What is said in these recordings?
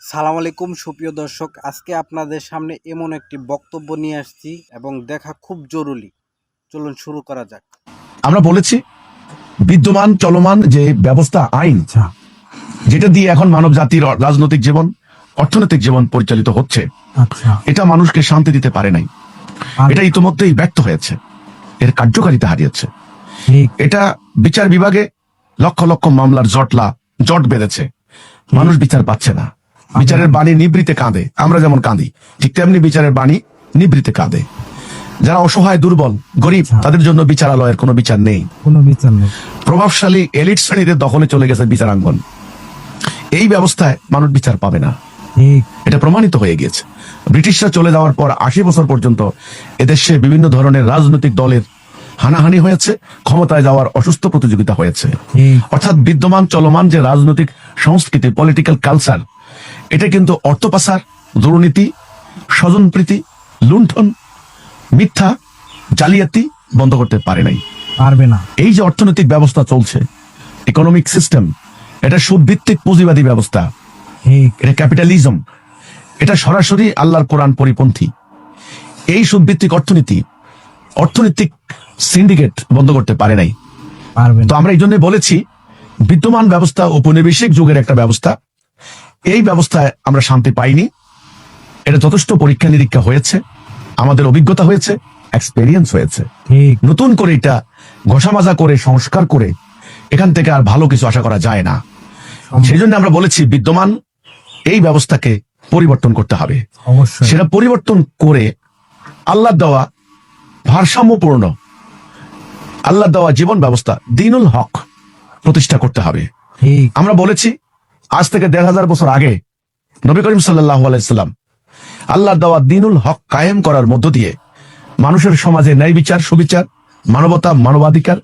সালাম আলাইকুম সুপ্রিয় দর্শক, আজকে আপনাদের সামনে এমন একটি বক্তব্য নিয়ে আসছি এবং দেখা খুব জরুরি। চলুন শুরু করা যাক। আমরা বলেছি বিদ্যমান চলমান যে ব্যবস্থা আইন যেটা দিয়ে এখন মানব জাতির রাজনৈতিক জীবন অর্থনৈতিক জীবন পরিচালিত হচ্ছে, এটা মানুষকে শান্তি দিতে পারে নাই। এটা ইতিমধ্যেই ব্যর্থ হয়েছে, এর কার্যকারিতা হারিয়েছে। এটা বিচার বিভাগে লক্ষ লক্ষ মামলার জট বেঁধেছে, মানুষ বিচার পাচ্ছে না। বিচারের বাণী নিবৃতে কাঁদে, আমরা যেমন কাঁদি ঠিক তেমনি বিচারের বাণী নিবৃতে কাঁদে। যারা অসহায় দুর্বল গরিব তাদের জন্য বিচারালয়ের কোনো বিচার নেই। প্রভাবশালী এলিট শ্রেণীদের দখলে চলে গেছে বিচারাঙ্গন। এই ব্যবস্থায় মানুষ বিচার পাবে না, এটা প্রমাণিত হয়ে গিয়েছে। ব্রিটিশরা চলে যাওয়ার পর 80 বছর পর্যন্ত এদেশে বিভিন্ন ধরনের রাজনৈতিক দলের হানাহানি হয়েছে, ক্ষমতায় যাওয়ার অসুস্থ প্রতিযোগিতা হয়েছে। অর্থাৎ বিদ্যমান চলমান যে রাজনৈতিক সংস্কৃতি, পলিটিক্যাল কালচার, এটা কিন্তু অর্থ পাচার, দুর্নীতি, স্বজনপ্রীতি, লুণ্ঠন, মিথ্যা, জালিয়াতি বন্ধ করতে পারে না। এই যে অর্থনৈতিক ব্যবস্থা চলছে, ইকোনমিক সিস্টেম, এটা সুদভিত্তিক পুঁজিবাদী ব্যবস্থা, এটা ক্যাপিটালিজম, এটা সরাসরি আল্লাহর কোরআন পরিপন্থী। এই সুদভিত্তিক অর্থনৈতিক সিন্ডিকেট বন্ধ করতে পারে নাই। তো আমরা এই জন্য বলেছি বিদ্যমান ব্যবস্থা ঔপনিবেশিক যুগের একটা ব্যবস্থা, এই ব্যবস্থায় আমরা শান্তি পাইনি। এটা যথেষ্ট পরীক্ষা নিরীক্ষা হয়েছে, আমাদের অভিজ্ঞতা হয়েছে, এক্সপেরিয়েন্স হয়েছে। নতুন করে এটা ঘষামাজা করে সংস্কার করে এখান থেকে আর ভালো কিছু আশা করা যায় না। সেই জন্য আমরা বলেছি বিদ্যমান এই ব্যবস্থাকে পরিবর্তন করতে হবে। সেটা পরিবর্তন করে আল্লাহ দেওয়া ভারসাম্যপূর্ণ, আল্লাহ দেওয়া জীবন ব্যবস্থা দ্বীনুল হক প্রতিষ্ঠা করতে হবে। আমরা বলেছি আজ থেকে 1500 বছর আগে নবী করিম সাল্লাল্লাহু আলাইহি সাল্লাম আল্লাহর দেওয়া দ্বীনুল হক কায়েম করার মধ্য দিয়ে মানুষের সমাজে ন্যায় বিচার, সুবিচার, মানবতা, মানবাধিকার,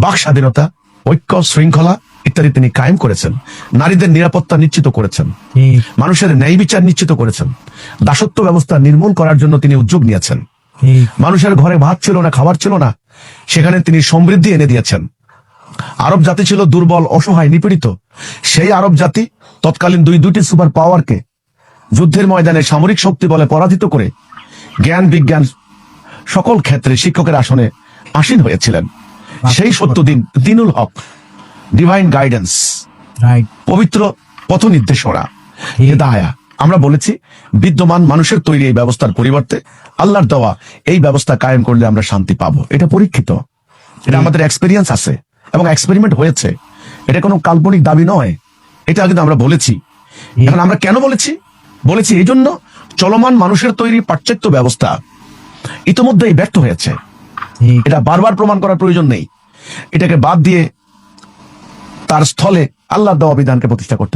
বাক স্বাধীনতা, ঐক্য, শৃঙ্খলা ইত্যাদি তিনি কায়েম করেছেন। নারীদের নিরাপত্তা নিশ্চিত করেছেন, মানুষের ন্যায় বিচার নিশ্চিত করেছেন, দাসত্ব ব্যবস্থা নির্মূল করার জন্য তিনি উদ্যোগ নিয়েছেন। মানুষের ঘরে ভাত ছিল না, খাবার ছিল না, সেখানে তিনি সমৃদ্ধি এনে দিয়েছেন। আরব জাতি ছিল দুর্বল, অসহায়, নিপীড়িত। সেই আরব জাতি তৎকালীন দুইটি সুপার পাওয়ারকে যুদ্ধের ময়দানে সামরিক শক্তি বলে পরাজিত করে জ্ঞান বিজ্ঞান সকল ক্ষেত্রে শিক্ষকের আসনে আসীন হয়েছিলেন। সেই সত্য দ্বীনুল হক, ডিভাইন গাইডেন্স, পবিত্র পথ নির্দেশনা, হেদায়া। আমরা বলেছি বিদ্যমান মানুষের তৈরি এই ব্যবস্থার পরিবর্তে আল্লাহর দেওয়া এই ব্যবস্থা কায়েম করলে আমরা শান্তি পাবো। এটা পরীক্ষিত, এটা আমাদের এক্সপেরিয়েন্স আছে এবং এক্সপেরিমেন্ট হয়েছে। এটা কোনো কাল্পনিক দাবি নয়, এটা কিন্তু আমরা বলেছি। এখন আমরা কেন বলেছি এই জন্য চলমান মানুষের তৈরি পাশ্চাত্য ব্যবস্থা ইতিমধ্যেই ব্যর্থ হয়েছে। এটা বারবার প্রমাণ করার প্রয়োজন নেই। এটাকে বাদ দিয়ে তার স্থলে আল্লাহর দেওয়া বিধানকে প্রতিষ্ঠা করতে হবে।